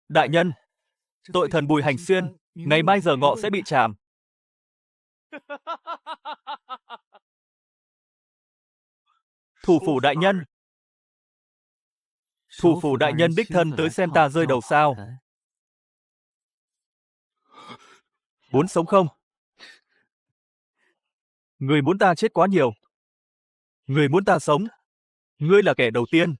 Đại nhân, tội thần Bùi Hành Xuyên, ngày mai giờ ngọ sẽ bị trảm. Thủ phủ đại nhân. Thủ phủ đại nhân đích thân tới xem ta rơi đầu sao? Muốn sống không? Người muốn ta chết quá nhiều. Người muốn ta sống. Ngươi là kẻ đầu tiên.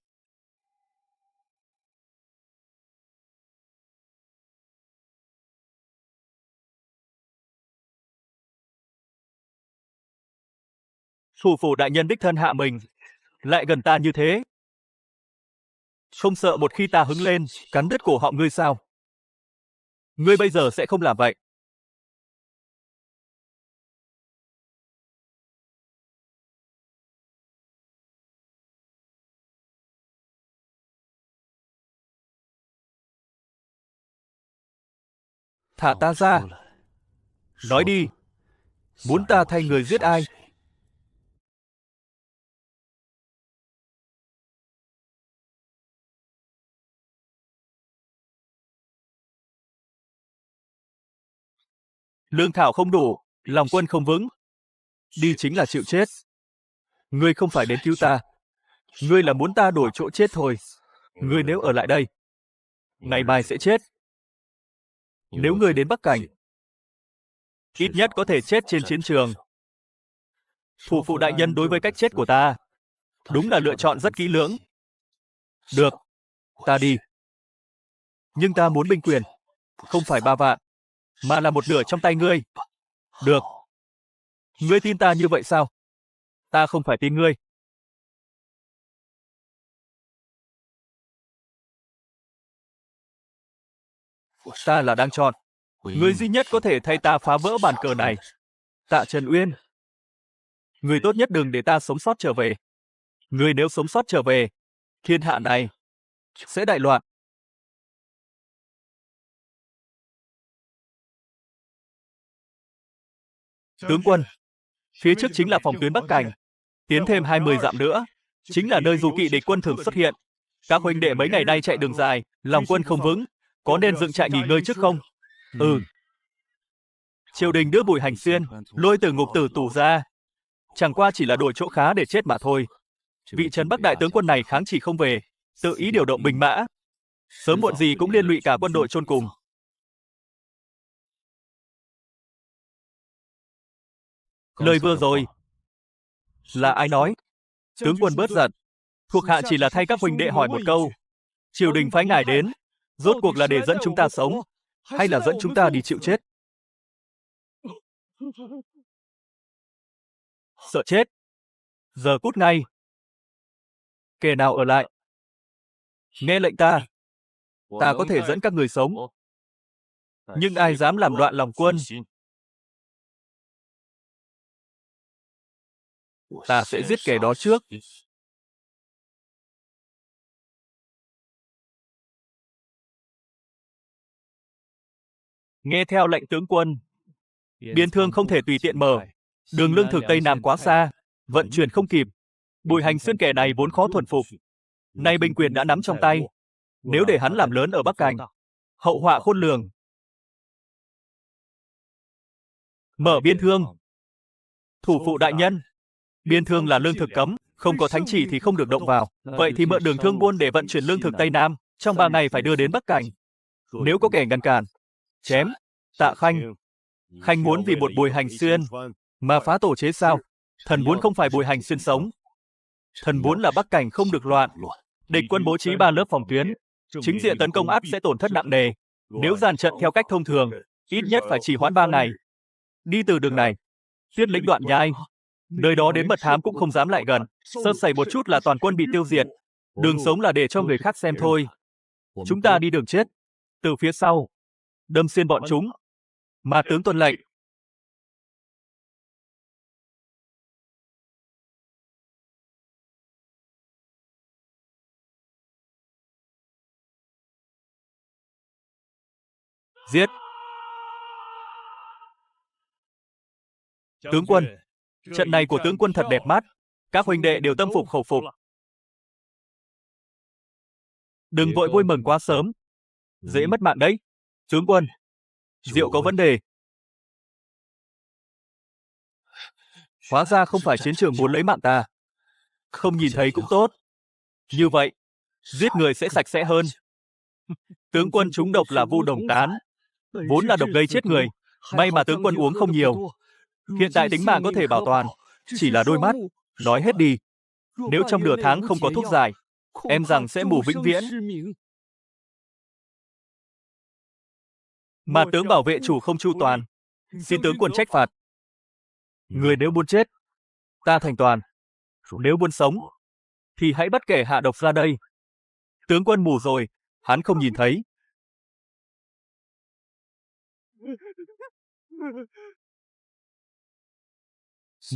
Thủ phủ đại nhân đích thân hạ mình, lại gần ta như thế. Không sợ một khi ta hứng lên, cắn đứt cổ họng ngươi sao? Ngươi bây giờ sẽ không làm vậy. Thả ta ra. Nói đi. Muốn ta thay người giết ai? Lương thảo không đủ, lòng quân không vững. Đi chính là chịu chết. Ngươi không phải đến cứu ta. Ngươi là muốn ta đổi chỗ chết thôi. Ngươi nếu ở lại đây, ngày mai sẽ chết. Nếu ngươi đến Bắc Cảnh, ít nhất có thể chết trên chiến trường. Thủ phủ đại nhân đối với cách chết của ta, đúng là lựa chọn rất kỹ lưỡng. Được, ta đi. Nhưng ta muốn binh quyền, không phải 3 vạn, mà là một nửa trong tay ngươi. Được. Ngươi tin ta như vậy sao? Ta không phải tin ngươi. Ta là đang chọn. Ngươi duy nhất có thể thay ta phá vỡ bàn cờ này. Tạ Trần Uyên. Ngươi tốt nhất đừng để ta sống sót trở về. Ngươi nếu sống sót trở về, thiên hạ này sẽ đại loạn. Tướng quân, phía trước chính là phòng tuyến Bắc Cảnh. Tiến thêm 20 dặm nữa, chính là nơi dù kỵ địch quân thường xuất hiện. Các huynh đệ mấy ngày nay chạy đường dài, lòng quân không vững, có nên dựng trại nghỉ ngơi trước không? Ừ. Triều đình đưa Bùi Hành Xuyên lôi từ ngục tử tù ra, chẳng qua chỉ là đổi chỗ khá để chết mà thôi. Vị Trấn Bắc đại tướng quân này kháng chỉ không về, tự ý điều động binh mã, sớm muộn gì cũng liên lụy cả quân đội chôn cùng. Lời vừa rồi là ai nói? Tướng quân bớt giận, thuộc hạ chỉ là thay các huynh đệ hỏi một câu. Triều đình phái ngài đến, rốt cuộc là để dẫn chúng ta sống, hay là dẫn chúng ta đi chịu chết? Sợ chết? Giờ cút ngay. Kẻ nào ở lại? Nghe lệnh ta. Ta có thể dẫn các người sống, nhưng ai dám làm loạn lòng quân, ta sẽ giết kẻ đó trước. Nghe theo lệnh tướng quân, biên thương không thể tùy tiện mở. Đường lương thực Tây Nam quá xa, vận chuyển không kịp. Bùi Hành Xuyên kẻ này vốn khó thuần phục, nay binh quyền đã nắm trong tay. Nếu để hắn làm lớn ở Bắc Cảnh, hậu họa khôn lường. Mở biên thương. Thủ phụ đại nhân, biên thương là lương thực cấm, không có thánh chỉ thì không được động vào. Vậy thì mượn đường thương buôn để vận chuyển lương thực Tây Nam, trong 3 ngày phải đưa đến Bắc Cảnh. Nếu có kẻ ngăn cản, chém. Tạ Khanh. Khanh muốn vì một Bùi Hành Xuyên mà phá tổ chế sao? Thần muốn không phải Bùi Hành Xuyên sống. Thần muốn là Bắc Cảnh không được loạn. Địch quân bố trí 3 lớp phòng tuyến, chính diện tấn công ắt sẽ tổn thất nặng nề. Nếu dàn trận theo cách thông thường, ít nhất phải trì hoãn 3 ngày. Đi từ đường này, Tuyết Lĩnh Đoạn Nhai, nơi đó đến mật thám cũng không dám lại gần. Sơ sẩy một chút là toàn quân bị tiêu diệt. Đường sống là để cho người khác xem thôi. Chúng ta đi đường chết, từ phía sau, đâm xuyên bọn chúng. Mà tướng tuân lệnh. Giết. Tướng quân, trận này của tướng quân thật đẹp mắt. Các huynh đệ đều tâm phục khẩu phục. Đừng vội vui mừng quá sớm. Dễ mất mạng đấy. Tướng quân, rượu có vấn đề. Hóa ra không phải chiến trường muốn lấy mạng ta. Không nhìn thấy cũng tốt. Như vậy, giết người sẽ sạch sẽ hơn. Tướng quân trúng độc là vu đồng tán, vốn là độc gây chết người. May mà tướng quân uống không nhiều. Hiện tại tính mạng có thể bảo toàn, chỉ là đôi mắt. Nói hết đi. Nếu trong nửa tháng không có thuốc giải, em rằng sẽ mù vĩnh viễn. Mà tướng bảo vệ chủ không chu toàn, xin tướng quân trách phạt. Người nếu muốn chết, ta thành toàn. Nếu muốn sống, thì hãy bắt kẻ hạ độc ra đây. Tướng quân mù rồi, hắn không nhìn thấy.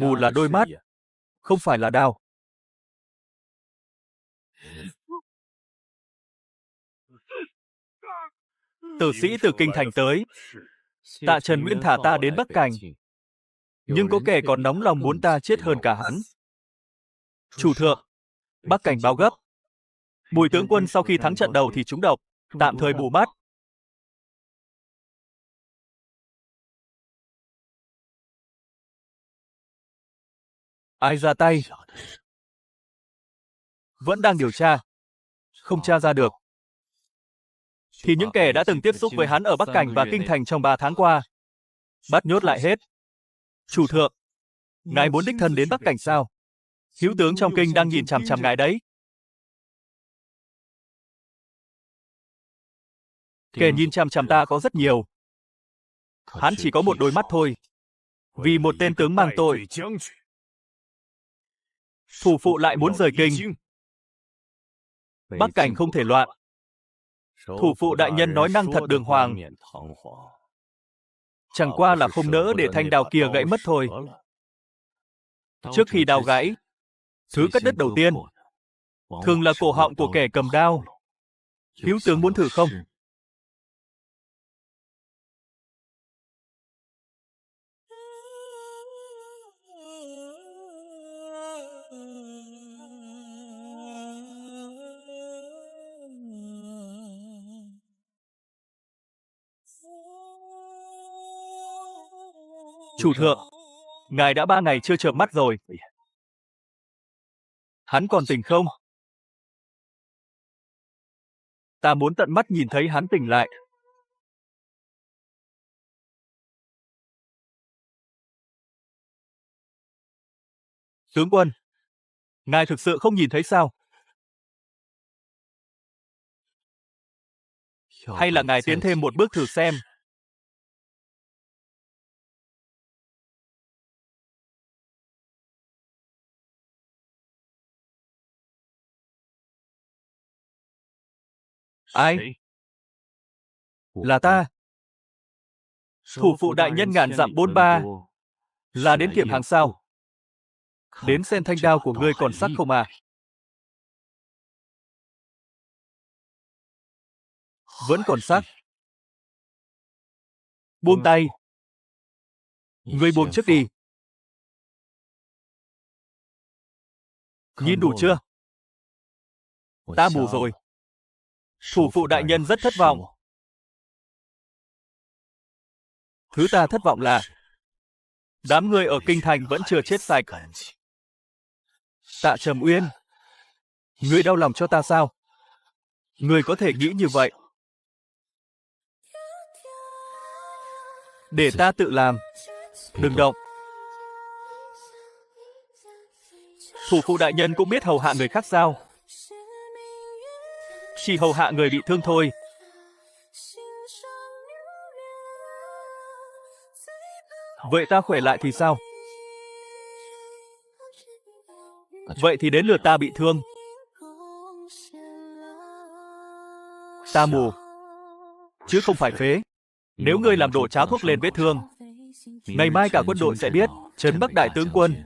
Mù là đôi mắt, không phải là đao. Tử sĩ từ kinh thành tới. Tạ Trần Nguyên thả ta đến Bắc Cảnh. Nhưng có kẻ còn nóng lòng muốn ta chết hơn cả hắn. Chủ thượng, Bắc Cảnh báo gấp. Bùi tướng quân sau khi thắng trận đầu thì trúng độc, tạm thời bù mắt. Ai ra tay? Vẫn đang điều tra. Không tra ra được. Thì những kẻ đã từng tiếp xúc với hắn ở Bắc Cảnh và Kinh Thành trong 3 tháng qua, bắt nhốt lại hết. Chủ thượng, ngài muốn đích thân đến Bắc Cảnh sao? Hữu tướng trong kinh đang nhìn chằm chằm ngài đấy. Kẻ nhìn chằm chằm ta có rất nhiều. Hắn chỉ có một đôi mắt thôi. Vì một tên tướng mang tội, thủ phụ lại muốn rời kinh. Bắc Cảnh không thể loạn. Thủ phụ đại nhân nói năng thật đường hoàng. Chẳng qua là không nỡ để thanh đao kia gãy mất thôi. Trước khi đao gãy, thứ cắt đứt đầu tiên thường là cổ họng của kẻ cầm đao. Hữu tướng muốn thử không? Chủ thượng, ngài đã 3 ngày chưa chợp mắt rồi. Hắn còn tỉnh không? Ta muốn tận mắt nhìn thấy hắn tỉnh lại. Tướng quân, ngài thực sự không nhìn thấy sao? Hay là ngài tiến thêm một bước thử xem? Ai? Là ta. Thủ phụ đại nhân ngàn dặm 43. Là đến kiểm hàng sao? Đến xem thanh đao của ngươi còn sắc không à? Vẫn còn sắc. Buông tay. Ngươi buông trước đi. Nhìn đủ chưa? Ta mù rồi. Thủ phụ đại nhân rất thất vọng. Thứ ta thất vọng là đám người ở kinh thành vẫn chưa chết sạch. Tạ Trầm Uyên, ngươi đau lòng cho ta sao? Ngươi có thể nghĩ như vậy. Để ta tự làm. Đừng động. Thủ phụ đại nhân cũng biết hầu hạ người khác sao? Chỉ hầu hạ người bị thương thôi. Vậy ta khỏe lại thì sao? Vậy thì đến lượt ta bị thương. Ta mù, chứ không phải phế. Nếu ngươi làm đổ cháo thuốc lên vết thương, ngày mai cả quân đội sẽ biết, trấn Bắc đại tướng quân.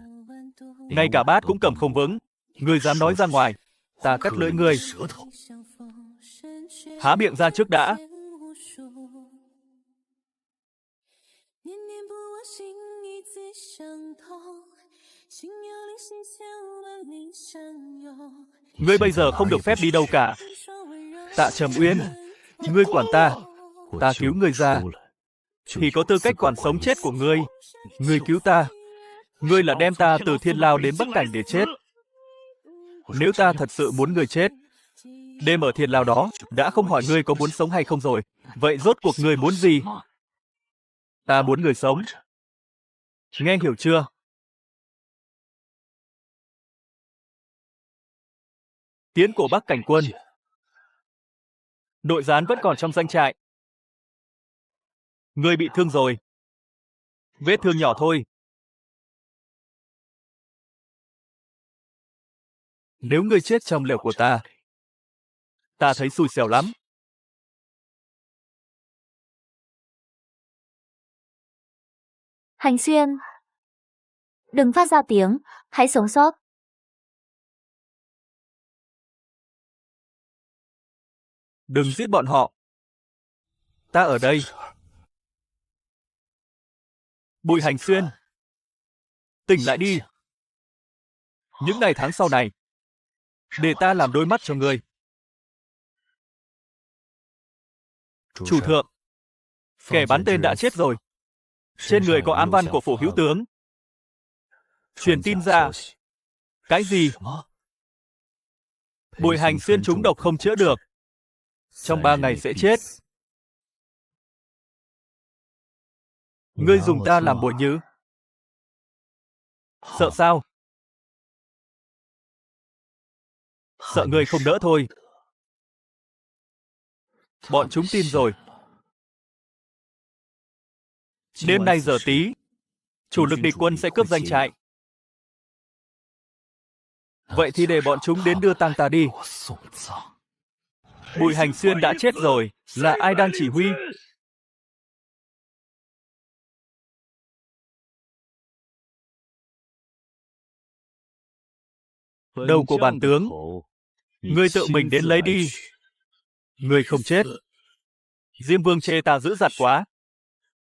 Ngay cả bát cũng cầm không vững. Ngươi dám nói ra ngoài, ta cắt lưỡi ngươi. Há miệng ra trước đã. Ngươi bây giờ không được phép đi đâu cả. Tạ Trầm Uyên, Ngươi quản ta cứu ngươi ra, thì có tư cách quản sống chết của ngươi. Ngươi cứu ta, ngươi là đem ta từ thiên lao đến bất cảnh để chết. Nếu ta thật sự muốn ngươi chết, đêm ở thiên lao đó, đã không hỏi ngươi có muốn sống hay không rồi. Vậy rốt cuộc ngươi muốn gì? Ta muốn ngươi sống. Nghe hiểu chưa? Tiến của Bắc Cảnh quân. Nội gián vẫn còn trong doanh trại. Ngươi bị thương rồi. Vết thương nhỏ thôi. Nếu ngươi chết trong lều của ta thấy xui xẻo lắm. Hành Xuyên, đừng phát ra tiếng, hãy sống sót. Đừng giết bọn họ. Ta ở đây. Bùi Hành Xuyên, tỉnh lại đi. Những ngày tháng sau này, để ta làm đôi mắt cho ngươi. Chủ thượng, kẻ bắn tên đã chết rồi. Trên người có ám văn của phủ hữu tướng. Truyền tin ra. Cái gì? Bùi Hành Xuyên trúng độc không chữa được. Trong 3 ngày sẽ chết. Ngươi dùng ta làm bồi nhữ. Sợ sao? Sợ ngươi không đỡ thôi. Bọn chúng tin rồi. Đêm nay giờ tí, chủ lực địch quân sẽ cướp doanh trại. Vậy thì để bọn chúng đến đưa tang ta đi. Bùi Hành Xuyên đã chết rồi, là ai đang chỉ huy? Đầu của bản tướng, ngươi tự mình đến lấy đi. Ngươi không chết. Diêm Vương chê ta giữ dặt quá.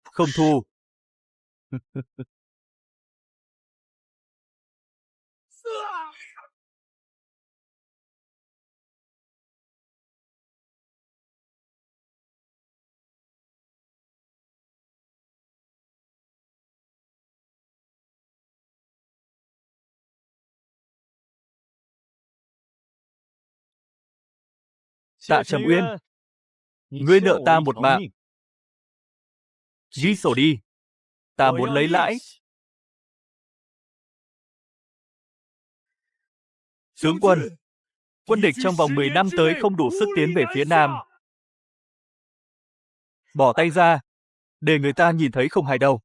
Không thu. Tạ Trầm Uyên, ngươi nợ ta một mạng. Ghi sổ đi. Ta muốn lấy lãi. Tướng quân, quân địch trong vòng 10 năm tới không đủ sức tiến về phía Nam. Bỏ tay ra, để người ta nhìn thấy không hay đâu.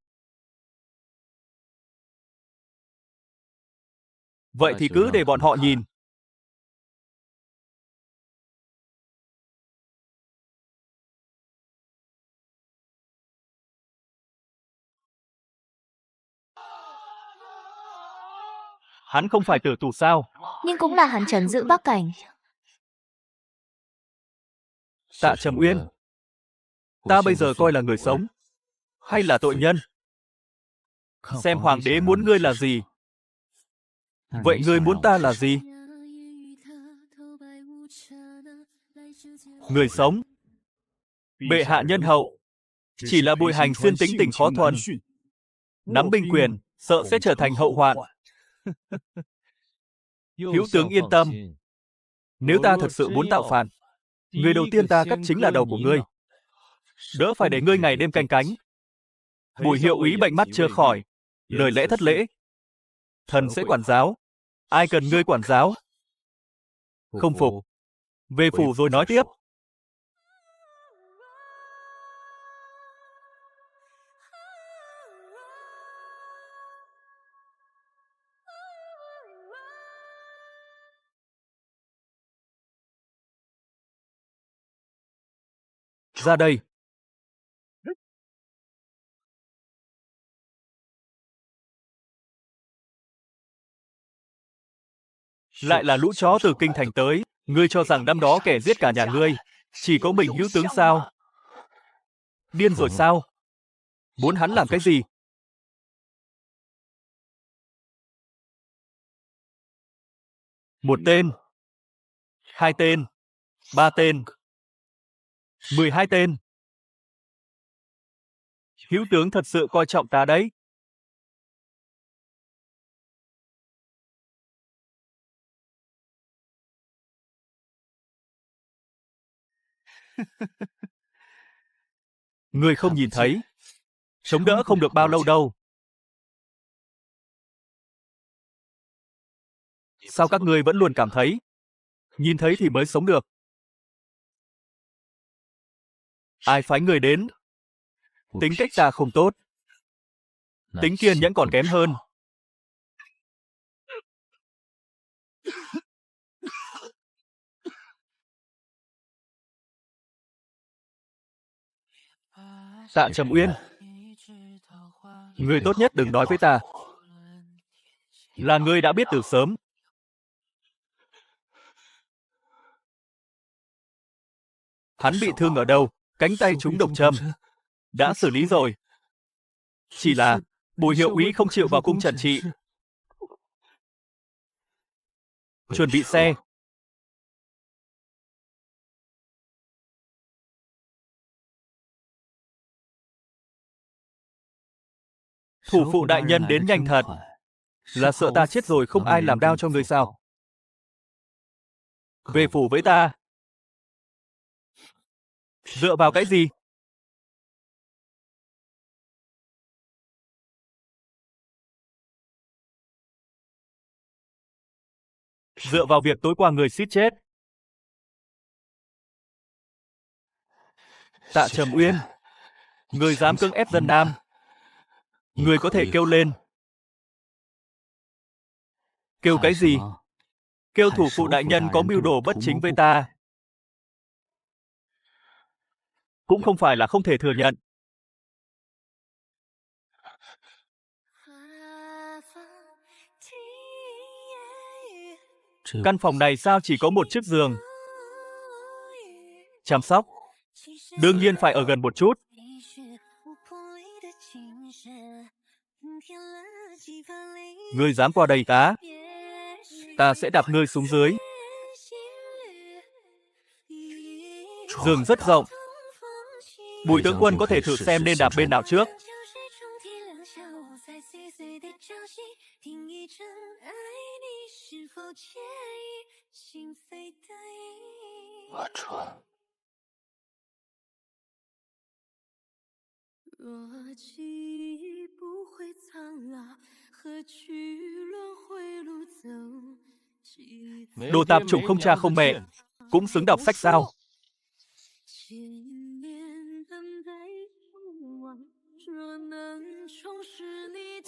Vậy thì cứ để bọn họ nhìn. Hắn không phải tử tù sao? Nhưng cũng là hắn trấn giữ Bắc Cảnh. Tạ Trầm Uyên, ta bây giờ coi là người sống, hay là tội nhân? Xem hoàng đế muốn ngươi là gì? Vậy ngươi muốn ta là gì? Người sống. Bệ hạ nhân hậu. Chỉ là Bùi Hành Xuyên tính tình khó thuần. Nắm binh quyền, sợ sẽ trở thành hậu hoạn. Hữu tướng yên tâm. Nếu ta thật sự muốn tạo phản, người đầu tiên ta cắt chính là đầu của ngươi. Đỡ phải để ngươi ngày đêm canh cánh. Bùi hiệu úy bệnh mắt chưa khỏi, lời lẽ thất lễ. Thần sẽ quản giáo. Ai cần ngươi quản giáo? Không phục. Về phủ rồi nói tiếp. Ra đây. Lại là lũ chó từ kinh thành tới. Ngươi cho rằng năm đó kẻ giết cả nhà ngươi chỉ có mình Hữu tướng sao? Điên rồi sao? Muốn hắn làm cái gì? Một tên, 2 tên, 3 tên. 12 tên. Hữu tướng thật sự coi trọng ta đấy. Người không nhìn thấy, chống đỡ không được bao lâu đâu. Sao các ngươi vẫn luôn cảm thấy, nhìn thấy thì mới sống được? Ai phái người đến? Tính cách ta không tốt, tính kiên nhẫn còn kém hơn. Tạ Trầm Uyên, người tốt nhất đừng nói với ta. Là ngươi đã biết từ sớm. Hắn bị thương ở đâu? Cánh tay trúng độc châm. Đã xử lý rồi. Chỉ là Bùi hiệu úy không chịu vào cung trần trị. Chuẩn bị xe. Thủ phụ đại nhân đến nhanh thật. Là sợ ta chết rồi không ai làm đao cho ngươi sao? Về phủ với ta. Dựa vào cái gì? Dựa vào việc tối qua người suýt chết. Tạ Trầm Uyên, người dám cưỡng ép dân Nam. Người có thể kêu lên. Kêu cái gì? Kêu thủ phụ đại nhân có mưu đồ bất chính với ta. Cũng không phải là không thể thừa nhận. Căn phòng này sao chỉ có một chiếc giường? Chăm sóc đương nhiên phải ở gần một chút. Ngươi dám qua đây ta sẽ đạp ngươi xuống dưới. Giường rất rộng. Bùi tướng quân có thể thử xem nên đạp bên nào trước. Đồ tạp chủng không cha không mẹ, cũng xứng đọc sách sao?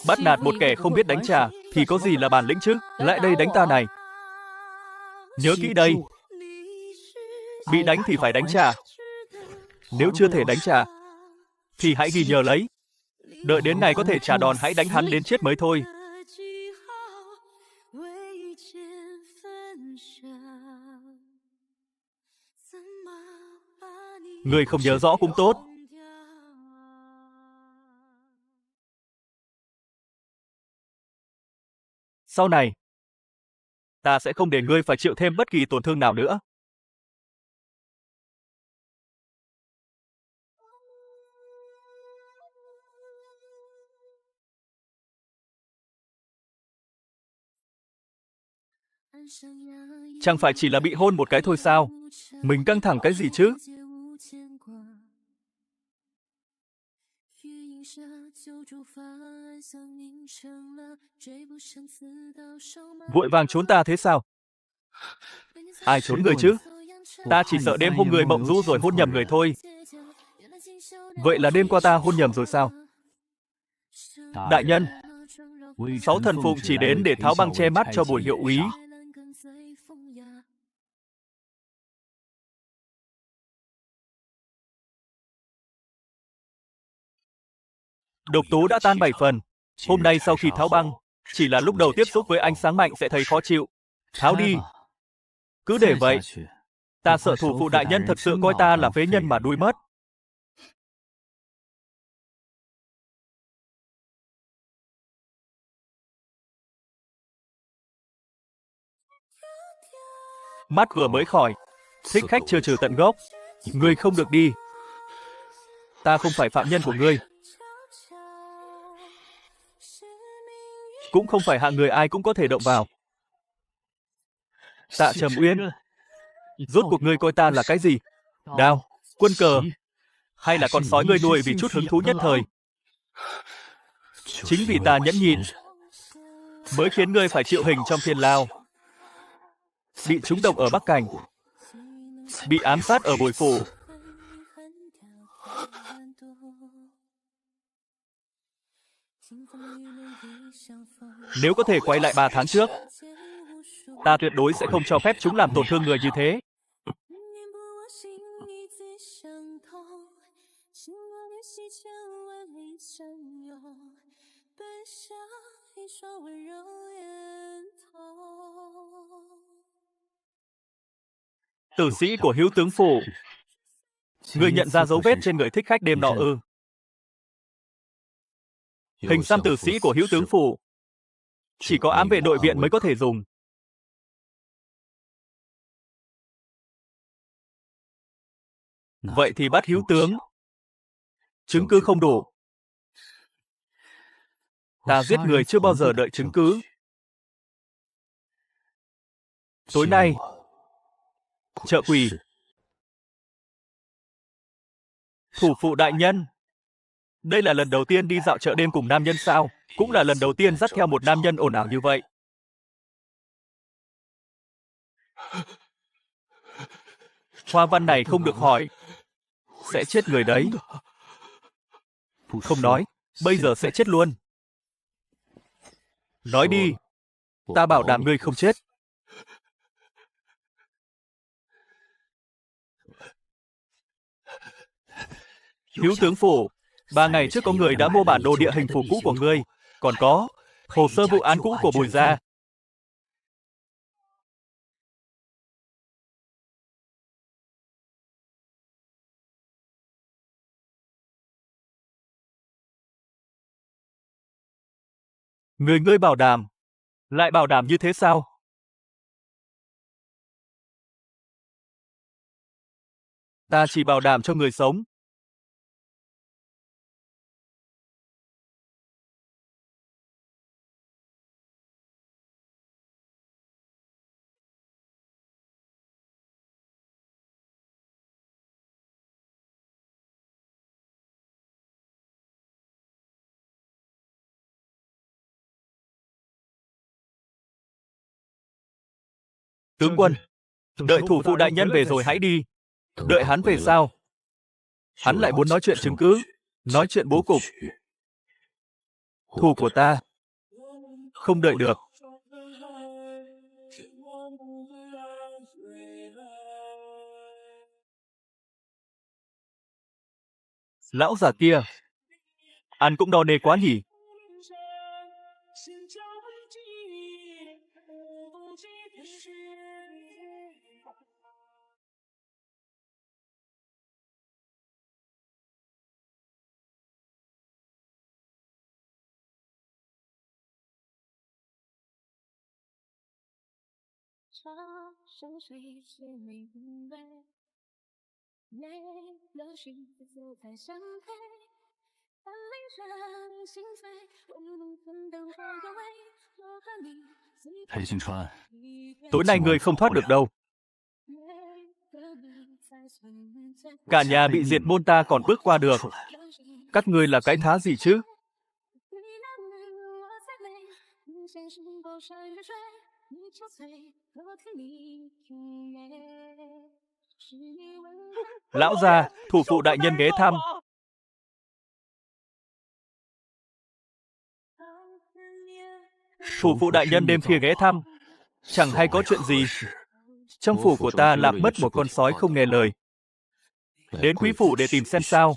Bắt nạt một kẻ không biết đánh trả thì có gì là bản lĩnh chứ? Lại đây đánh ta này. Nhớ kỹ đây. Bị đánh thì phải đánh trả. Nếu chưa thể đánh trả thì hãy ghi nhớ lấy. Đợi đến ngày có thể trả đòn hãy đánh hắn đến chết mới thôi. Người không nhớ rõ cũng tốt. Sau này, ta sẽ không để ngươi phải chịu thêm bất kỳ tổn thương nào nữa. Chẳng phải chỉ là bị hôn một cái thôi sao? Mình căng thẳng cái gì chứ? Vội vàng trốn ta thế sao? Ai trốn người chứ? Ta chỉ sợ đêm hôm người mộng du rồi hôn nhầm người thôi. Vậy là đêm qua ta hôn nhầm rồi sao? Đại nhân, 6 thần phụng chỉ đến để tháo băng che mắt cho Bùi hiệu úy. Độc tố đã tan 7 phần. Hôm nay sau khi tháo băng, chỉ là lúc đầu tiếp xúc với ánh sáng mạnh sẽ thấy khó chịu. Tháo đi. Cứ để vậy. Ta sợ thủ phụ đại nhân thật sự coi ta là phế nhân mà đuối mất. Mắt vừa mới khỏi, thích khách chưa trừ tận gốc. Ngươi không được đi. Ta không phải phạm nhân của ngươi. Cũng không phải hạng người ai cũng có thể động vào. Tạ Trầm Uyên, rốt cuộc ngươi coi ta là cái gì? Đao, quân cờ, hay là con sói ngươi nuôi vì chút hứng thú nhất thời? Chính vì ta nhẫn nhịn, mới khiến ngươi phải chịu hình trong thiên lao, bị trúng độc ở Bắc Cảnh, bị ám sát ở Bồi Phủ. Nếu có thể quay lại 3 tháng trước, ta tuyệt đối sẽ không cho phép chúng làm tổn thương người như thế. Tử sĩ của Hữu Tướng Phủ, người nhận ra dấu vết trên người thích khách đêm nọ ư? Hình xăm tử sĩ của Hữu Tướng Phủ chỉ có ám vệ nội viện mới có thể dùng. Vậy thì bắt Hữu tướng. Chứng cứ không đủ. Ta giết người chưa bao giờ đợi chứng cứ. Tối nay, chợ quỷ. Thủ phụ đại nhân, đây là lần đầu tiên đi dạo chợ đêm cùng nam nhân sao? Cũng là lần đầu tiên dắt theo một nam nhân ồn ào như vậy. Hoa văn này không được hỏi. Sẽ chết người đấy. Không nói, bây giờ sẽ chết luôn. Nói đi, ta bảo đảm ngươi không chết. Hữu tướng phủ, 3 ngày trước có người đã mua bản đồ địa hình phủ cũ của ngươi. Còn có hồ sơ vụ án cũ của Bùi gia. Ngươi bảo đảm, lại bảo đảm như thế sao? Ta chỉ bảo đảm cho người sống. Tướng quân, đợi thủ phụ đại nhân về rồi hãy đi. Đợi hắn về sao? Hắn lại muốn nói chuyện chứng cứ, nói chuyện bố cục. Thù của ta không đợi được. Lão già kia, ăn cũng no nê quá nhỉ. Tối nay ngươi không thoát được đâu. Cả nhà bị diệt môn ta còn bước qua được. Các ngươi là cái thá gì chứ? Lão già, thủ phụ đại nhân ghé thăm. Thủ phụ đại nhân đêm khuya ghé thăm. Chẳng hay có chuyện gì. Trong phủ của ta lạc mất một con sói không nghe lời. Đến quý phủ để tìm xem sao.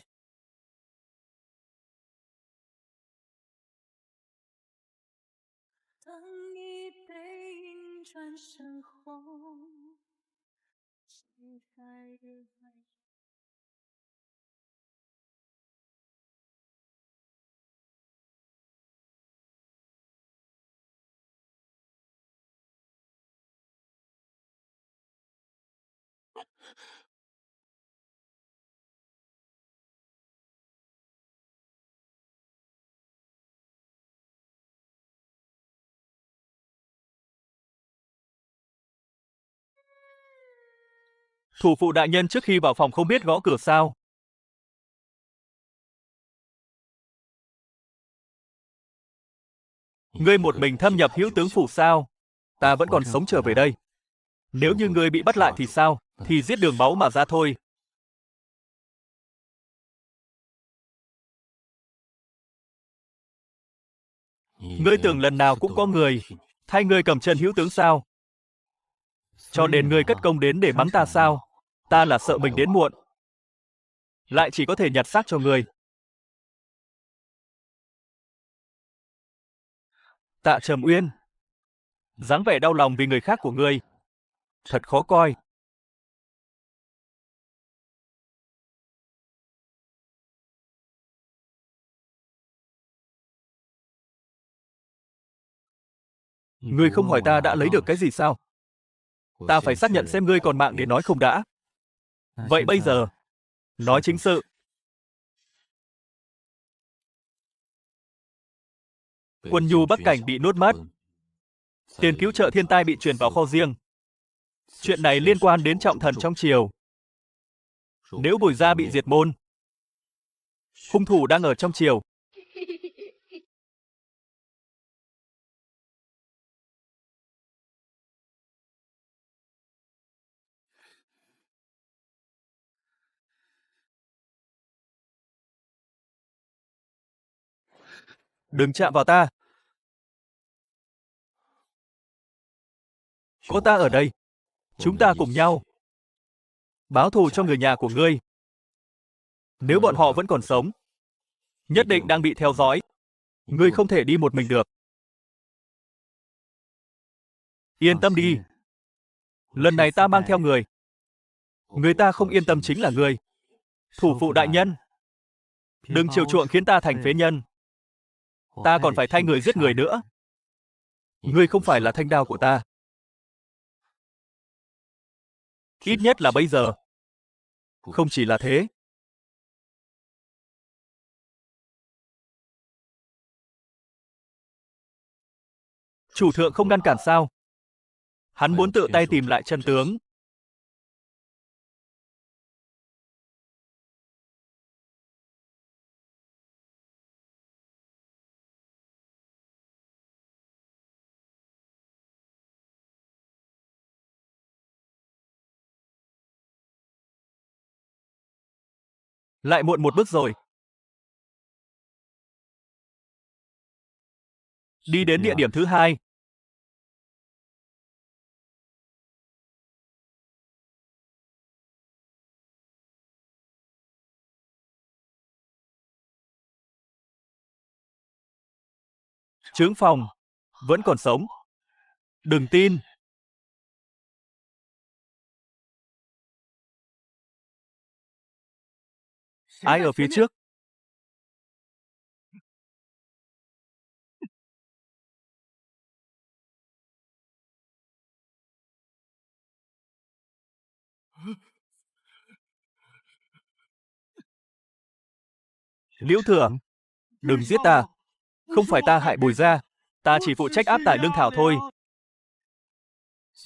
Thủ phụ đại nhân trước khi vào phòng không biết gõ cửa sao? Ngươi một mình thâm nhập hữu tướng phủ sao? Ta vẫn còn sống trở về đây. Nếu như ngươi bị bắt lại thì sao? Thì giết đường máu mà ra thôi. Ngươi tưởng lần nào cũng có người thay ngươi cầm chân hữu tướng sao? Cho nên ngươi cất công đến để mắng ta sao? Ta là sợ mình đến muộn, lại chỉ có thể nhặt xác cho ngươi. Tạ Trầm Uyên, dáng vẻ đau lòng vì người khác của ngươi thật khó coi. Ngươi không hỏi ta đã lấy được cái gì sao? Ta phải xác nhận xem ngươi còn mạng để nói không đã. Vậy bây giờ, nói chính sự. Quân nhu Bắc Cảnh bị nuốt mất. Tiền cứu trợ thiên tai bị chuyển vào kho riêng. Chuyện này liên quan đến trọng thần trong triều. Nếu Bùi gia bị diệt môn, hung thủ đang ở trong triều. Đừng chạm vào ta. Có ta ở đây, chúng ta cùng nhau báo thù cho người nhà của ngươi. Nếu bọn họ vẫn còn sống, nhất định đang bị theo dõi. Ngươi không thể đi một mình được. Yên tâm đi. Lần này ta mang theo người. Người ta không yên tâm chính là ngươi. Thủ phụ đại nhân, đừng chiều chuộng khiến ta thành phế nhân. Ta còn phải thay người giết người nữa. Ngươi không phải là thanh đao của ta. Ít nhất là bây giờ. Không chỉ là thế. Chủ thượng không ngăn cản sao? Hắn muốn tự tay tìm lại chân tướng. Lại muộn một bước rồi. Đi đến địa điểm thứ hai. Trướng phòng vẫn còn sống. Đừng tin. Ai ở phía trước? Liễu Thượng, đừng giết ta. Không phải ta hại Bùi gia. Ta chỉ phụ trách áp tải lương thảo thôi.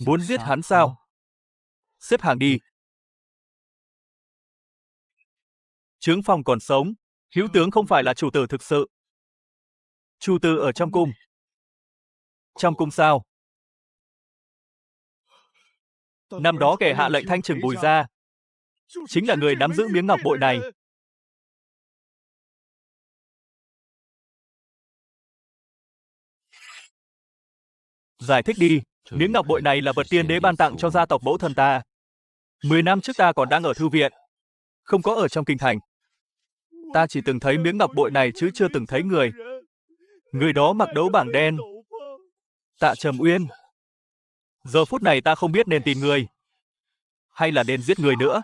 Muốn giết hắn sao? Xếp hàng đi. Trướng phòng còn sống. Hữu tướng không phải là chủ tử thực sự. Chủ tử ở trong cung. Trong cung sao? Năm đó kẻ hạ lệnh thanh trừng Bùi gia chính là người nắm giữ miếng ngọc bội này. Giải thích đi. Miếng ngọc bội này là vật tiên đế ban tặng cho gia tộc mẫu thân ta. 10 năm trước ta còn đang ở thư viện, không có ở trong kinh thành. Ta chỉ từng thấy miếng ngọc bội này chứ chưa từng thấy người. Người đó mặc đấu bảng đen. Tạ Trầm Uyên. Giờ phút này ta không biết nên tìm người hay là nên giết người nữa.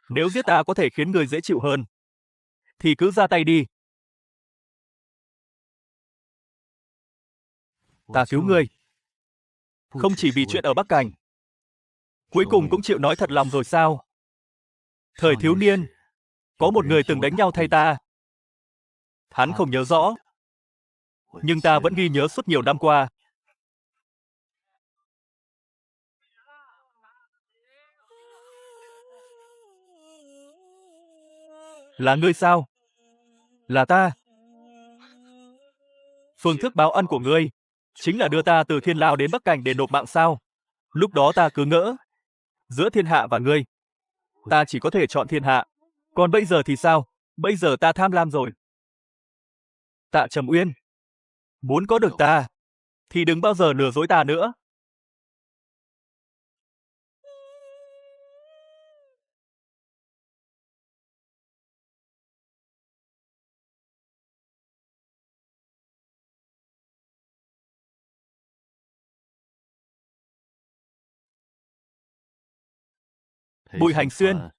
Nếu giết ta có thể khiến người dễ chịu hơn, thì cứ ra tay đi. Ta cứu ngươi, không chỉ vì chuyện ở Bắc Cảnh. Cuối cùng cũng chịu nói thật lòng rồi sao? Thời thiếu niên, có một người từng đánh nhau thay ta. Hắn không nhớ rõ, nhưng ta vẫn ghi nhớ suốt nhiều năm qua. Là ngươi sao? Là ta. Phương thức báo ân của ngươi chính là đưa ta từ Thiên Lao đến Bắc Cảnh để nộp mạng sao? Lúc đó ta cứ ngỡ, giữa thiên hạ và ngươi, ta chỉ có thể chọn thiên hạ. Còn bây giờ thì sao? Bây giờ ta tham lam rồi. Tạ Trầm Uyên, muốn có được ta, thì đừng bao giờ lừa dối ta nữa. Bùi Hành Xuyên,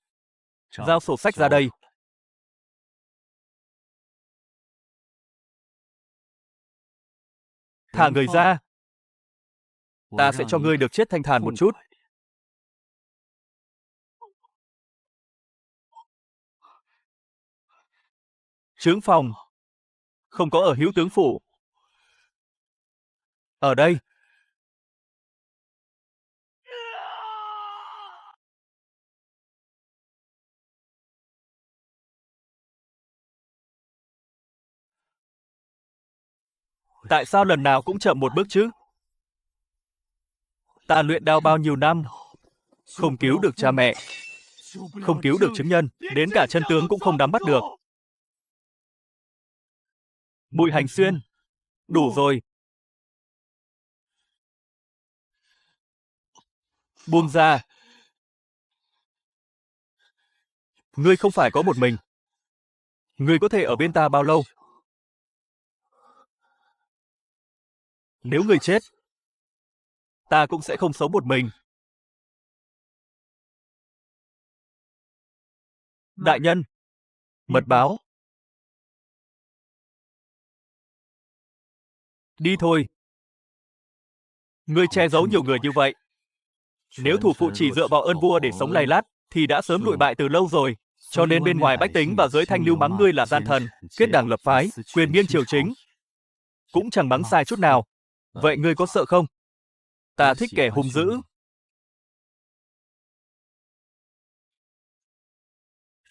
giao sổ sách ra đây. Thả người ra. Ta sẽ cho ngươi được chết thanh thản một chút. Trướng phòng không có ở Hữu Tướng phủ. Ở đây. Tại sao lần nào cũng chậm một bước chứ? Ta luyện đao bao nhiêu năm, không cứu được cha mẹ, không cứu được chứng nhân, đến cả chân tướng cũng không nắm bắt được. Bùi Hành Xuyên, đủ rồi. Buông ra. Ngươi không phải có một mình. Ngươi có thể ở bên ta bao lâu? Nếu ngươi chết, ta cũng sẽ không sống một mình. Đại nhân, mật báo. Đi thôi. Ngươi che giấu nhiều người như vậy. Nếu thủ phụ chỉ dựa vào ơn vua để sống lay lát, thì đã sớm lụi bại từ lâu rồi. Cho nên bên ngoài bách tính và giới thanh lưu mắng ngươi là gian thần, kết đảng lập phái, quyền nghiêng triều chính. Cũng chẳng mắng sai chút nào. Vậy ngươi có sợ không? Ta thích kẻ hung dữ.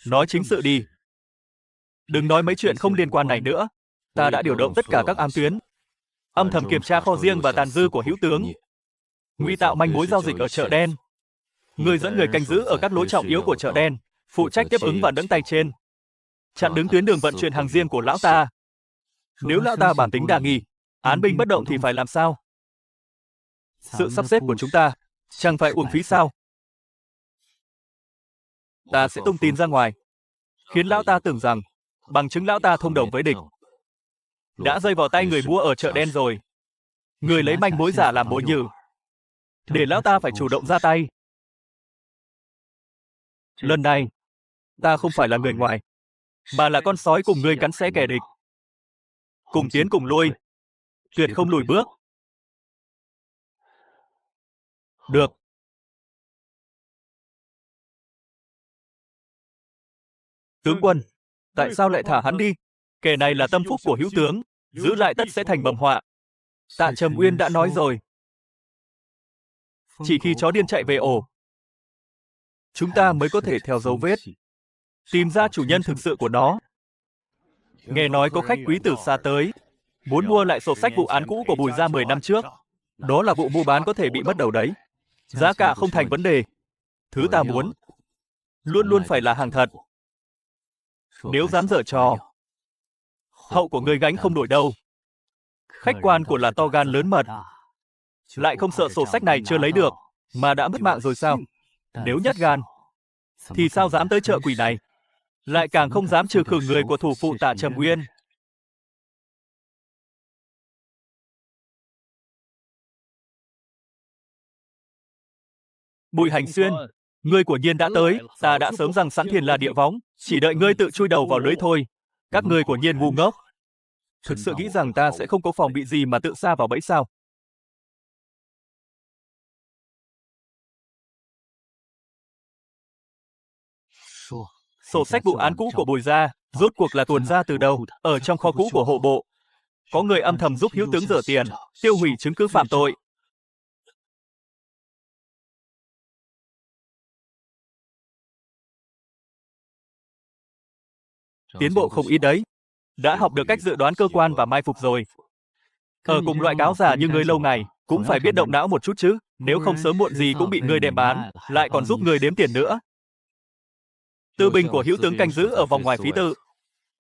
Nói chính sự đi. Đừng nói mấy chuyện không liên quan này nữa. Ta đã điều động tất cả các ám tuyến, âm thầm kiểm tra kho riêng và tàn dư của Hữu Tướng, ngụy tạo manh mối giao dịch ở chợ đen. Ngươi dẫn người canh giữ ở các lối trọng yếu của chợ đen, phụ trách tiếp ứng và đỡ tay trên, chặn đứng tuyến đường vận chuyển hàng riêng của lão ta. Nếu lão ta bản tính đa nghi, án binh bất động thì phải làm sao? Sự sắp xếp của chúng ta chẳng phải uổng phí sao? Ta sẽ tung tin ra ngoài, khiến lão ta tưởng rằng bằng chứng lão ta thông đồng với địch, đã rơi vào tay người mua ở chợ đen rồi. Người lấy manh mối giả làm mồi nhử, để lão ta phải chủ động ra tay. Lần này, ta không phải là người ngoài, mà là con sói cùng ngươi cắn xé kẻ địch. Cùng tiến cùng lui, tuyệt không lùi bước. Được. Tướng quân, tại sao lại thả hắn đi? Kẻ này là tâm phúc của Hữu Tướng, giữ lại tất sẽ thành mầm họa. Tạ Trầm Uyên đã nói rồi. Chỉ khi chó điên chạy về ổ, chúng ta mới có thể theo dấu vết, tìm ra chủ nhân thực sự của nó. Nghe nói có khách quý từ xa tới, muốn mua lại sổ sách vụ án cũ của Bùi gia 10 năm trước. Đó là vụ mua bán có thể bị mất đầu đấy. Giá cả không thành vấn đề. Thứ ta muốn luôn luôn phải là hàng thật. Nếu dám giở trò, hậu của ngươi gánh không nổi đâu. Khách quan của là to gan lớn mật, lại không sợ sổ sách này chưa lấy được, mà đã mất mạng rồi sao? Nếu nhát gan, thì sao dám tới chợ quỷ này? Lại càng không dám trừ khử người của thủ phụ Tạ Trầm Uyên. Bùi Hành Xuyên, ngươi của nhiên đã tới, ta đã sớm rằng sẵn thiền là địa võng, chỉ đợi ngươi tự chui đầu vào lưới thôi. Các ngươi của nhiên ngu ngốc. Thực sự nghĩ rằng ta sẽ không có phòng bị gì mà tự sa vào bẫy sao? Sổ sách vụ án cũ của Bùi gia, rốt cuộc là tuồn ra từ đâu? Ở trong kho cũ của hộ bộ, có người âm thầm giúp Hữu Tướng rửa tiền, tiêu hủy chứng cứ phạm tội. tiến bộ không ít đấy. Đã học được cách dự đoán cơ quan và mai phục rồi. Ở cùng loại cáo già như ngươi lâu ngày, cũng phải biết động não một chút chứ, nếu không sớm muộn gì cũng bị ngươi đem bán, lại còn giúp ngươi đếm tiền nữa. Tư binh của hữu tướng canh giữ ở vòng ngoài phí tự.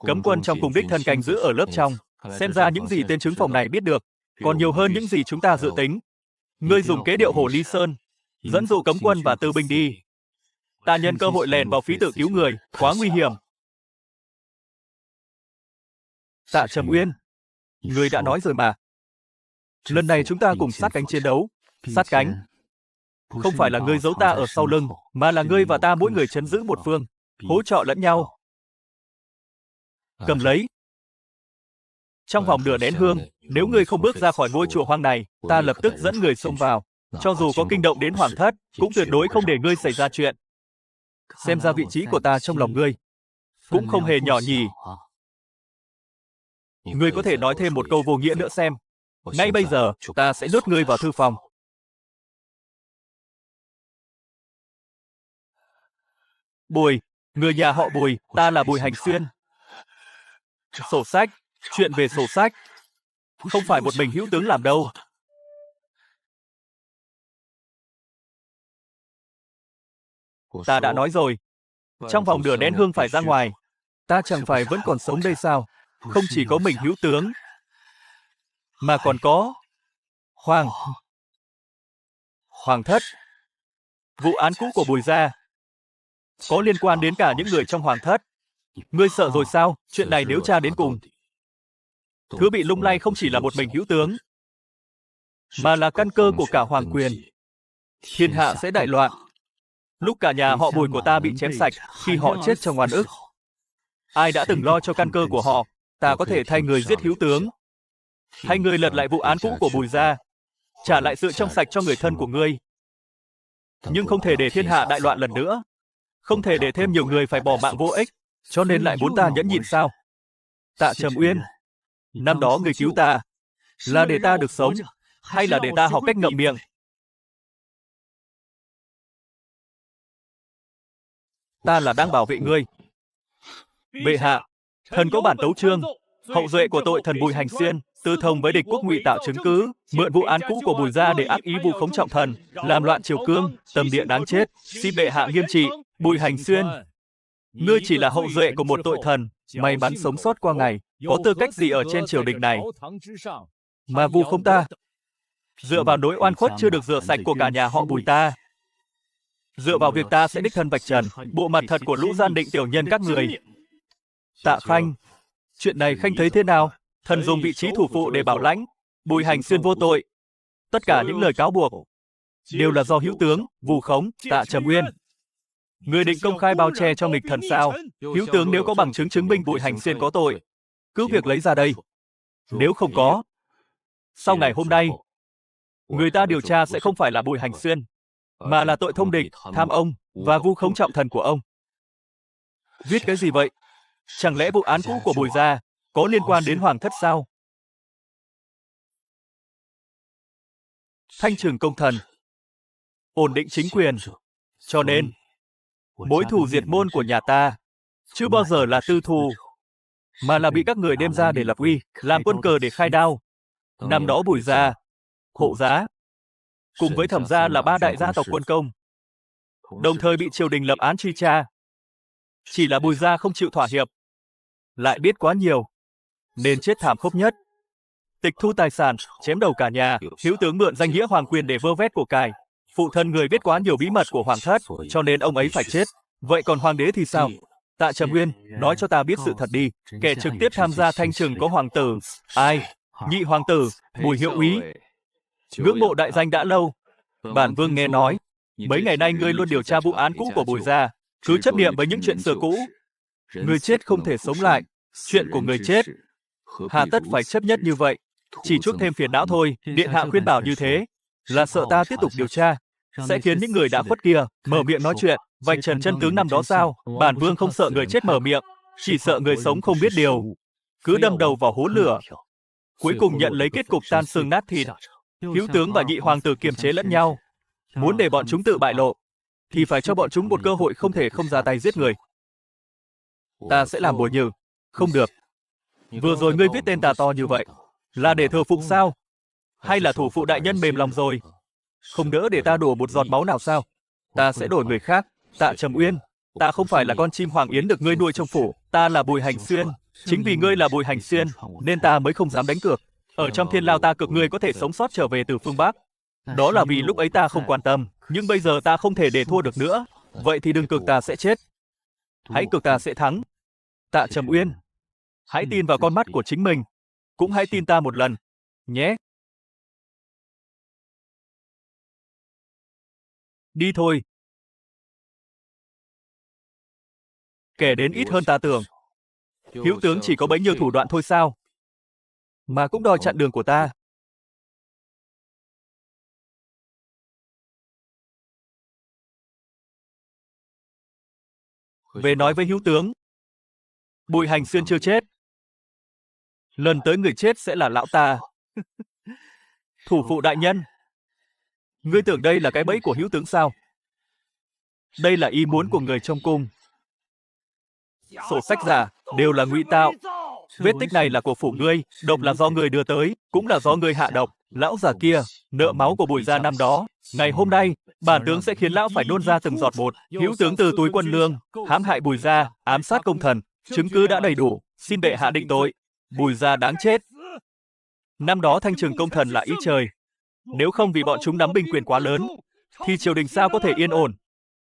Cấm quân trong cùng đích thân canh giữ ở lớp trong. Xem ra những gì tên trứng phòng này biết được, còn nhiều hơn những gì chúng ta dự tính. Ngươi dùng kế điệu Hồ Ly Sơn, dẫn dụ cấm quân và tư binh đi. Ta nhân cơ hội lèn vào phí tự cứu người, quá nguy hiểm. Tạ Trầm Uyên, ngươi đã nói rồi mà. Lần này chúng ta cùng sát cánh chiến đấu. Sát cánh. Không phải là ngươi giấu ta ở sau lưng, mà là ngươi và ta mỗi người trấn giữ một phương, hỗ trợ lẫn nhau. Cầm lấy. Trong vòng nửa nén hương, nếu ngươi không bước ra khỏi ngôi chùa hoang này, ta lập tức dẫn người xông vào. Cho dù có kinh động đến hoàng thất, cũng tuyệt đối không để ngươi xảy ra chuyện. Xem ra vị trí của ta trong lòng ngươi cũng không hề nhỏ nhì. Ngươi có thể nói thêm một câu vô nghĩa nữa xem. Ngay bây giờ, ta sẽ nhốt ngươi vào thư phòng. Bùi, người nhà họ Bùi, ta là Bùi Hành Xuyên. Sổ sách, chuyện về sổ sách, không phải một mình hữu tướng làm đâu. Ta đã nói rồi, trong vòng nửa nén hương phải ra ngoài. Ta chẳng phải vẫn còn sống đây sao? Không chỉ có mình hữu tướng, mà còn có Hoàng thất. Vụ án cũ của Bùi gia có liên quan đến cả những người trong Hoàng thất. Ngươi sợ rồi sao? Chuyện này nếu tra đến cùng, thứ bị lung lay không chỉ là một mình hữu tướng, mà là căn cơ của cả hoàng quyền. Thiên hạ sẽ đại loạn. Lúc cả nhà họ Bùi của ta bị chém sạch, khi họ chết trong oan ức, ai đã từng lo cho căn cơ của họ? Ta có thể thay người giết hữu tướng, thay người lật lại vụ án cũ của Bùi gia, trả lại sự trong sạch cho người thân của ngươi. Nhưng không thể để thiên hạ đại loạn lần nữa, không thể để thêm nhiều người phải bỏ mạng vô ích, cho nên lại muốn ta nhẫn nhịn sao? Tạ Trầm Uyên, năm đó người cứu ta là để ta được sống, hay là để ta học cách ngậm miệng? Ta là đang bảo vệ ngươi. Bệ hạ, thần có bản tấu chương, hậu duệ của tội thần Bùi Hành Xuyên, tư thông với địch quốc ngụy tạo chứng cứ, mượn vụ án cũ của Bùi gia để ác ý vu khống trọng thần, làm loạn triều cương, tầm địa đáng chết, xin bệ hạ nghiêm trị. Bùi Hành Xuyên, ngươi chỉ là hậu duệ của một tội thần, may mắn sống sót qua ngày, có tư cách gì ở trên triều đình này mà vu khống ta? Dựa vào nỗi oan khuất chưa được rửa sạch của cả nhà họ Bùi ta, dựa vào việc ta sẽ đích thân vạch trần bộ mặt thật của lũ gian định tiểu nhân các người. Tạ Khanh, chuyện này Khanh thấy thế nào? Thần dùng vị trí thủ phụ để bảo lãnh Bùi Hành Xuyên vô tội. Tất cả những lời cáo buộc đều là do hữu tướng vu khống. Tạ Trầm Uyên, người định công khai bao che cho nghịch thần sao? Hữu tướng nếu có bằng chứng chứng minh Bùi Hành Xuyên có tội, cứ việc lấy ra đây. Nếu không có, sau ngày hôm nay, người ta điều tra sẽ không phải là Bùi Hành Xuyên, mà là tội thông địch, tham ông và vu khống trọng thần của ông. Viết cái gì vậy? Chẳng lẽ vụ án cũ của Bùi gia có liên quan đến hoàng thất sao? Thanh trừng công thần, ổn định chính quyền. Cho nên, mối thù diệt môn của nhà ta chưa bao giờ là tư thù, mà là bị các người đem ra để lập uy, làm quân cờ để khai đao. Năm đó Bùi gia, Hộ gia cùng với Thẩm gia là ba đại gia tộc quân công, đồng thời bị triều đình lập án truy tra. Chỉ là Bùi gia không chịu thỏa hiệp, lại biết quá nhiều, nên chết thảm khốc nhất. Tịch thu tài sản, chém đầu cả nhà. Hữu tướng mượn danh nghĩa hoàng quyền để vơ vét của cải. Phụ thân người biết quá nhiều bí mật của hoàng thất, cho nên ông ấy phải chết. Vậy còn hoàng đế thì sao? Tạ Trầm Uyên, nói cho ta biết sự thật đi. Kẻ trực tiếp tham gia thanh trừng có hoàng tử. Ai? Nhị hoàng tử, Bùi Hiệu Úy. Ngưỡng mộ đại danh đã lâu. Bản vương nghe nói, mấy ngày nay ngươi luôn điều tra vụ án cũ của Bùi gia, cứ chấp niệm với những chuyện xưa cũ. Người chết không thể sống lại, chuyện của người chết hà tất phải chấp nhất như vậy, chỉ chuốc thêm phiền não thôi. Điện hạ khuyên bảo như thế là sợ ta tiếp tục điều tra, sẽ khiến những người đã khuất kia mở miệng nói chuyện, vạch trần chân tướng năm đó sao? Bản vương không sợ người chết mở miệng, chỉ sợ người sống không biết điều, cứ đâm đầu vào hố lửa, cuối cùng nhận lấy kết cục tan xương nát thịt. Hữu tướng và nhị hoàng tử kiềm chế lẫn nhau, muốn để bọn chúng tự bại lộ, thì phải cho bọn chúng một cơ hội không thể không ra tay giết người. Ta sẽ làm bùa nhừ, Không được. Vừa rồi ngươi viết tên ta to như vậy, là để thờ phụng sao? Hay là thủ phụ đại nhân mềm lòng rồi? Không đỡ để ta đổ một giọt máu nào sao? Ta sẽ đổi người khác. Tạ Trầm Uyên, ta không phải là con chim hoàng yến được ngươi nuôi trong phủ, ta là Bùi Hành Xuyên. Chính vì ngươi là Bùi Hành Xuyên, nên ta mới không dám đánh cược. Ở trong thiên lao ta cược ngươi có thể sống sót trở về từ phương Bắc. Đó là vì lúc ấy ta không quan tâm, nhưng bây giờ ta không thể để thua được nữa. Vậy thì đừng cược ta sẽ chết. Hãy cược ta sẽ thắng. Tạ Trầm Uyên, hãy tin vào con mắt của chính mình. Cũng hãy tin ta một lần, nhé. Đi thôi. Kẻ đến ít hơn ta tưởng. Hữu tướng chỉ có bấy nhiêu thủ đoạn thôi sao? Mà cũng đòi chặn đường của ta. Về nói với hữu tướng, Bùi Hành Xuyên chưa chết. Lần tới người chết sẽ là lão ta. Thủ phụ đại nhân, ngươi tưởng đây là cái bẫy của hữu tướng sao? Đây là ý muốn của người trong cung. Sổ sách giả đều là ngụy tạo. Vết tích này là của phủ ngươi, độc là do ngươi đưa tới, cũng là do ngươi hạ độc. Lão già kia, nợ máu của Bùi gia năm đó. Ngày hôm nay, bản tướng sẽ khiến lão phải nôn ra từng giọt một. Hữu tướng từ túi quân lương, hãm hại Bùi gia, ám sát công thần, chứng cứ đã đầy đủ, xin bệ hạ định tội. Bùi gia đáng chết. Năm đó thanh trừng công thần là ý trời. Nếu không vì bọn chúng nắm binh quyền quá lớn, thì triều đình sao có thể yên ổn?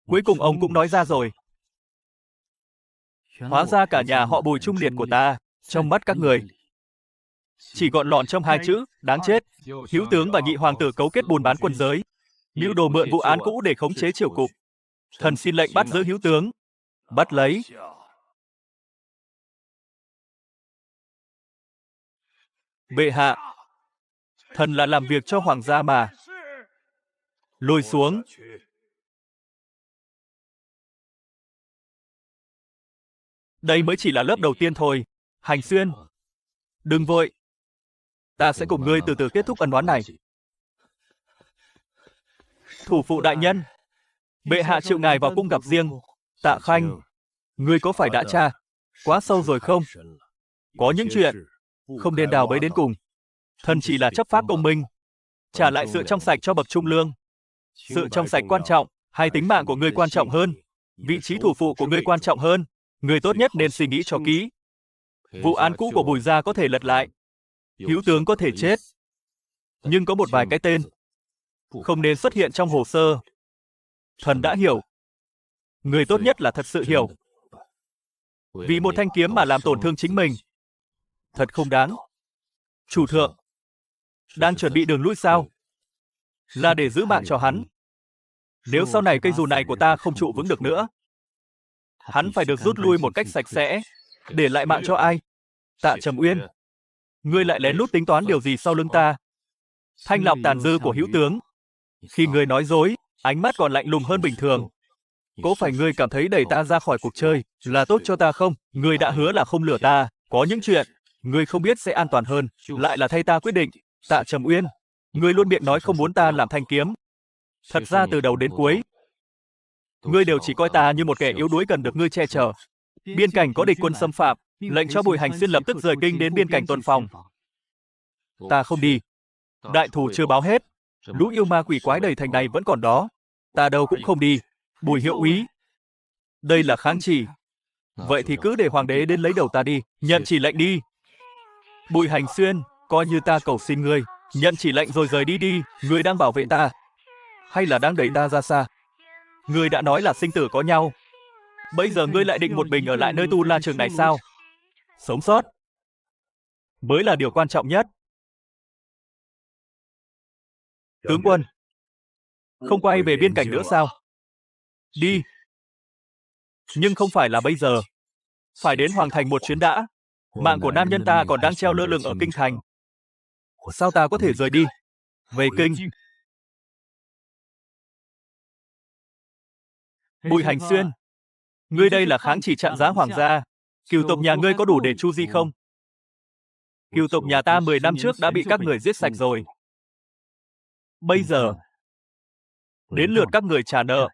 Cuối cùng ông cũng nói ra rồi. Hóa ra cả nhà họ Bùi trung liệt của ta, trong mắt các người, chỉ gọn lọn trong hai chữ, đáng chết. Hữu tướng và nhị hoàng tử cấu kết buôn bán quân giới, mưu đồ mượn vụ án cũ để khống chế triều cục. Thần xin lệnh bắt giữ hữu tướng. Bắt lấy. Bệ hạ, thần là làm việc cho hoàng gia mà. Lùi xuống. Đây mới chỉ là lớp đầu tiên thôi. Hành Xuyên, đừng vội. Ta sẽ cùng ngươi từ từ kết thúc ân oán này. Thủ phụ đại nhân, bệ hạ triệu ngài vào cung gặp riêng. Tạ Khanh, ngươi có phải đã tra quá sâu rồi không? Có những chuyện không nên đào bới đến cùng. Thần chỉ là chấp pháp công minh, trả lại sự trong sạch cho bậc trung lương. Sự trong sạch quan trọng, hay tính mạng của ngươi quan trọng hơn? Vị trí thủ phụ của ngươi quan trọng hơn? Ngươi tốt nhất nên suy nghĩ cho kỹ. Vụ án cũ của Bùi gia có thể lật lại, hữu tướng có thể chết, nhưng có một vài cái tên không nên xuất hiện trong hồ sơ. Thần đã hiểu. Người tốt nhất là thật sự hiểu. Vì một thanh kiếm mà làm tổn thương chính mình, thật không đáng. Chủ thượng, đang chuẩn bị đường lui sao? Là để giữ mạng cho hắn. Nếu sau này cây dù này của ta không trụ vững được nữa, hắn phải được rút lui một cách sạch sẽ. Để lại mạng cho ai? Tạ Trầm Uyên, ngươi lại lén lút tính toán điều gì sau lưng ta? Thanh lọc tàn dư của hữu tướng. Khi ngươi nói dối, ánh mắt còn lạnh lùng hơn bình thường. Có phải ngươi cảm thấy đẩy ta ra khỏi cuộc chơi là tốt cho ta không? Ngươi đã hứa là không lừa ta. Có những chuyện ngươi không biết sẽ an toàn hơn, lại là thay ta quyết định. Tạ Trầm Uyên, ngươi luôn miệng nói không muốn ta làm thanh kiếm. Thật ra từ đầu đến cuối, ngươi đều chỉ coi ta như một kẻ yếu đuối cần được ngươi che chở. Biên cảnh có địch quân xâm phạm, lệnh cho Bùi Hành Xuyên lập tức rời kinh đến biên cảnh tuần phòng. Ta không đi. Đại thù chưa báo hết. Lũ yêu ma quỷ quái đầy thành này vẫn còn đó. Ta đâu cũng không đi. Bùi hiệu úy, đây là kháng chỉ. Vậy thì cứ để hoàng đế đến lấy đầu ta đi. Nhận chỉ lệnh đi. Bùi Hành Xuyên, coi như ta cầu xin ngươi, nhận chỉ lệnh rồi rời đi đi. Ngươi đang bảo vệ ta, hay là đang đẩy ta ra xa? Ngươi đã nói là sinh tử có nhau. Bây giờ ngươi lại định một mình ở lại nơi tu la trường này sao? Sống sót mới là điều quan trọng nhất. Tướng quân, không quay về biên cảnh nữa sao? Đi. Nhưng không phải là bây giờ. Phải đến Hoàng Thành một chuyến đã. Mạng của nam nhân ta còn đang treo lơ lửng ở kinh thành. Sao ta có thể rời đi? Về kinh. Bùi Hành Xuyên, ngươi đây là kháng chỉ chặn giá hoàng gia. Cửu tộc nhà ngươi có đủ để chu di không? Cửu tộc nhà ta 10 năm trước đã bị các người giết sạch rồi. Bây giờ, đến lượt các người trả nợ.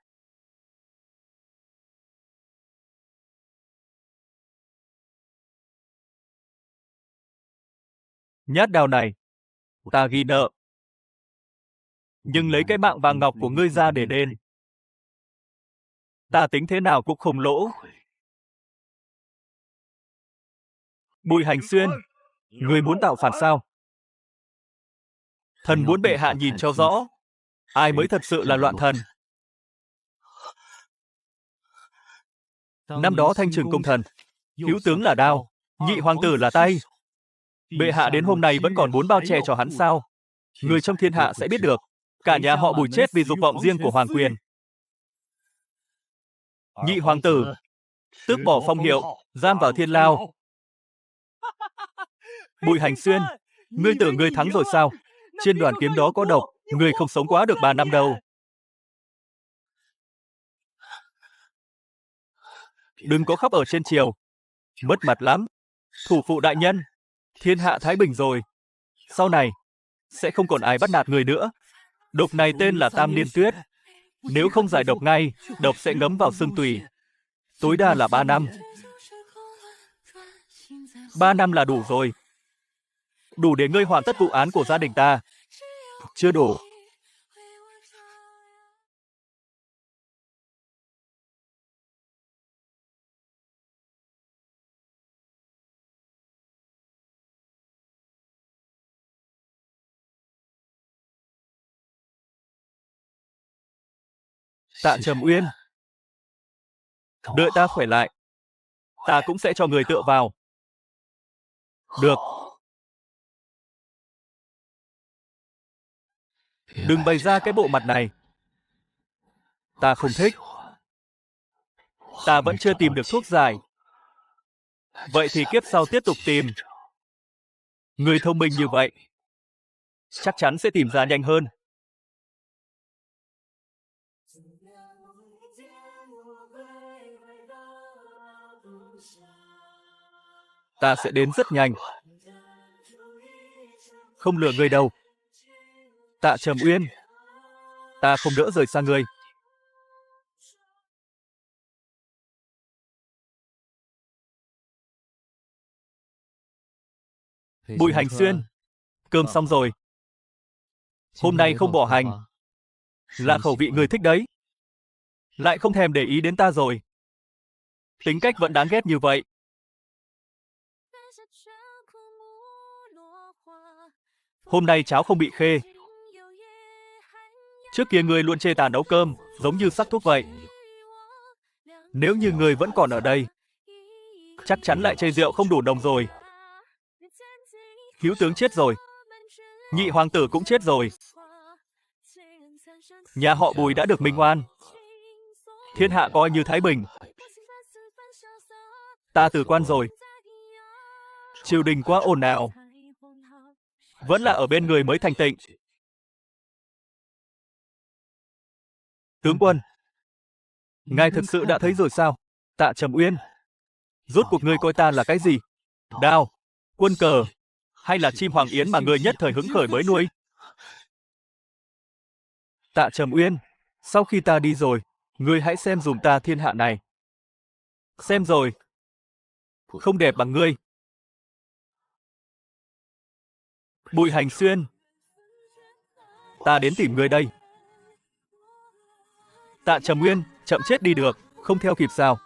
Nhát đao này, ta ghi nợ. Nhưng lấy cái mạng vàng ngọc của ngươi ra để đền. Ta tính thế nào cũng không lỗ. Bùi Hành Xuyên, ngươi muốn tạo phản sao? Thần muốn bệ hạ nhìn cho rõ, ai mới thật sự là loạn thần. Năm đó Thanh Trừng công thần, hữu tướng là đao, nhị hoàng tử là tay. Bệ hạ đến hôm nay vẫn còn muốn bao che cho hắn sao? Người trong thiên hạ sẽ biết được, cả nhà họ Bùi chết vì dục vọng riêng của hoàng quyền. Nhị hoàng tử, tước bỏ phong hiệu, giam vào thiên lao. Bùi Hành Xuyên, ngươi tưởng ngươi thắng rồi sao? Trên đoàn kiếm đó có độc, ngươi không sống quá được 3 năm đâu. Đừng có khóc ở trên triều, mất mặt lắm. Thủ phụ đại nhân, thiên hạ thái bình rồi. Sau này, sẽ không còn ai bắt nạt người nữa. Độc này tên là Tam Niên Tuyết. Nếu không giải độc ngay, độc sẽ ngấm vào xương tủy. Tối đa là 3 năm. 3 năm là đủ rồi. Đủ để ngươi hoàn tất vụ án của gia đình ta. Chưa đủ. Tạ Trầm Uyên, đợi ta khỏe lại, ta cũng sẽ cho người tựa vào. Được. Đừng bày ra cái bộ mặt này. Ta không thích. Ta vẫn chưa tìm được thuốc giải. Vậy thì kiếp sau tiếp tục tìm. Người thông minh như vậy, chắc chắn sẽ tìm ra nhanh hơn. Ta sẽ đến rất nhanh. Không lừa ngươi đâu. Tạ Trầm Uyên, ta không đỡ rời xa ngươi. Bùi Hành Xuyên, cơm xong rồi. Hôm nay không bỏ hành, là khẩu vị người thích đấy. Lại không thèm để ý đến ta rồi. Tính cách vẫn đáng ghét như vậy. Hôm nay cháo không bị khê. Trước kia ngươi luôn chê ta nấu cơm, giống như sắc thuốc vậy. Nếu như ngươi vẫn còn ở đây, chắc chắn lại chê rượu không đủ nồng rồi. Hữu tướng chết rồi. Nhị hoàng tử cũng chết rồi. Nhà họ Bùi đã được minh oan. Thiên hạ coi như thái bình. Ta từ quan rồi. Triều đình quá ồn ào. Vẫn là ở bên người mới thanh tịnh. Tướng quân, ngài thực sự đã thấy rồi sao? Tạ Trầm Uyên, rốt cuộc ngươi coi ta là cái gì? Đao, quân cờ, hay là chim hoàng yến mà ngươi nhất thời hứng khởi mới nuôi? Tạ Trầm Uyên, sau khi ta đi rồi, ngươi hãy xem dùm ta thiên hạ này. Xem rồi, không đẹp bằng ngươi. Bùi Hành Xuyên, ta đến tìm ngươi đây. Tạ Trầm Uyên, chậm chết đi được, không theo kịp sao?